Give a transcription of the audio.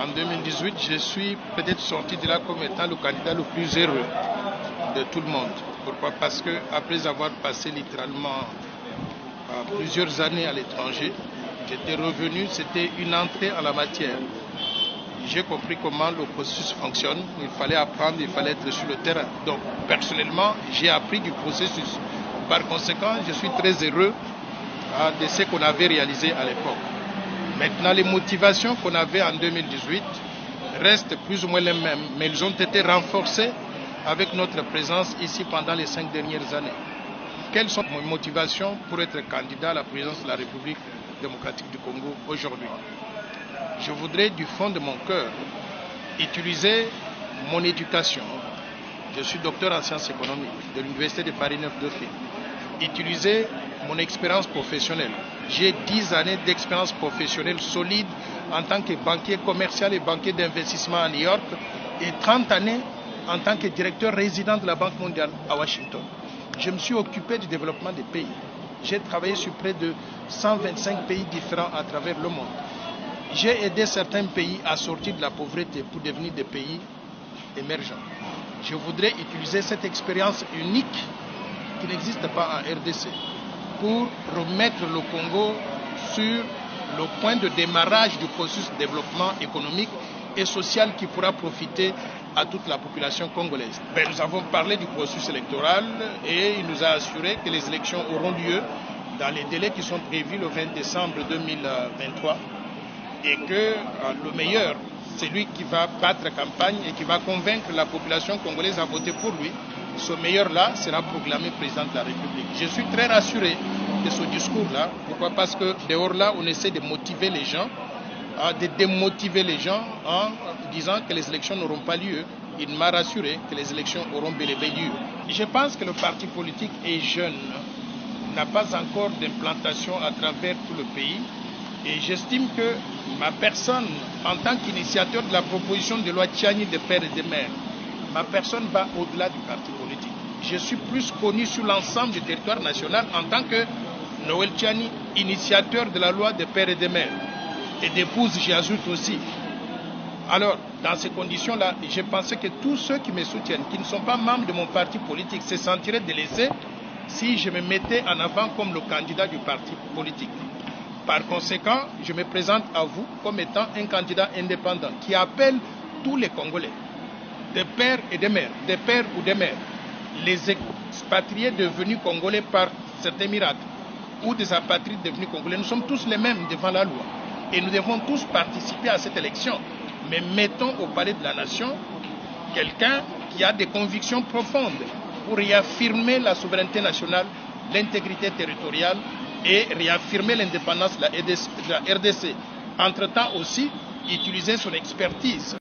En 2018, je suis peut-être sorti de là comme étant le candidat le plus heureux de tout le monde. Pourquoi? Parce que après avoir passé littéralement plusieurs années à l'étranger, j'étais revenu, c'était une entrée en la matière. J'ai compris comment le processus fonctionne, il fallait apprendre, il fallait être sur le terrain. Donc personnellement, j'ai appris du processus. Par conséquent, je suis très heureux de ce qu'on avait réalisé à l'époque. Maintenant, les motivations qu'on avait en 2018 restent plus ou moins les mêmes, mais elles ont été renforcées avec notre présence ici pendant les 5 dernières années. Quelles sont mes motivations pour être candidat à la présidence de la République démocratique du Congo aujourd'hui? Je voudrais du fond de mon cœur utiliser mon éducation. Je suis docteur en sciences économiques de l'Université de Paris 9 Dauphine. Utiliser mon expérience professionnelle. J'ai 10 années d'expérience professionnelle solide en tant que banquier commercial et banquier d'investissement à New York et 30 années en tant que directeur résident de la Banque mondiale à Washington. Je me suis occupé du développement des pays. J'ai travaillé sur près de 125 pays différents à travers le monde. J'ai aidé certains pays à sortir de la pauvreté pour devenir des pays émergents. Je voudrais utiliser cette expérience unique qui n'existe pas en RDC pour remettre le Congo sur le point de démarrage du processus de développement économique et social qui pourra profiter à toute la population congolaise. Nous avons parlé du processus électoral et il nous a assuré que les élections auront lieu dans les délais qui sont prévus le 20 décembre 2023 et que le meilleur, c'est lui qui va battre campagne et qui va convaincre la population congolaise à voter pour lui. Ce meilleur-là sera proclamé président de la République. Je suis très rassuré de ce discours-là. Pourquoi? Parce que dehors là, on essaie de motiver les gens, de démotiver les gens en disant que les élections n'auront pas lieu. Il m'a rassuré que les élections auront bel et bien lieu. Je pense que le parti politique est jeune, n'a pas encore d'implantation à travers tout le pays. Et j'estime que ma personne, en tant qu'initiateur de la proposition de loi Tchiani de père et de mère, ma personne va au-delà du parti politique. Je suis plus connu sur l'ensemble du territoire national en tant que Noël Tchiani, initiateur de la loi de père et de mère. Et d'épouse, j'y ajoute aussi. Alors, dans ces conditions-là, j'ai pensé que tous ceux qui me soutiennent, qui ne sont pas membres de mon parti politique, se sentiraient délaissés si je me mettais en avant comme le candidat du parti politique. Par conséquent, je me présente à vous comme étant un candidat indépendant qui appelle tous les Congolais, des pères et des mères, des pères ou des mères, les expatriés devenus Congolais par certains miracles ou des apatrides devenus Congolais. Nous sommes tous les mêmes devant la loi et nous devons tous participer à cette élection. Mais mettons au palais de la nation quelqu'un qui a des convictions profondes pour réaffirmer la souveraineté nationale, l'intégrité territoriale et réaffirmer l'indépendance de la RDC. Entre-temps aussi, utiliser son expertise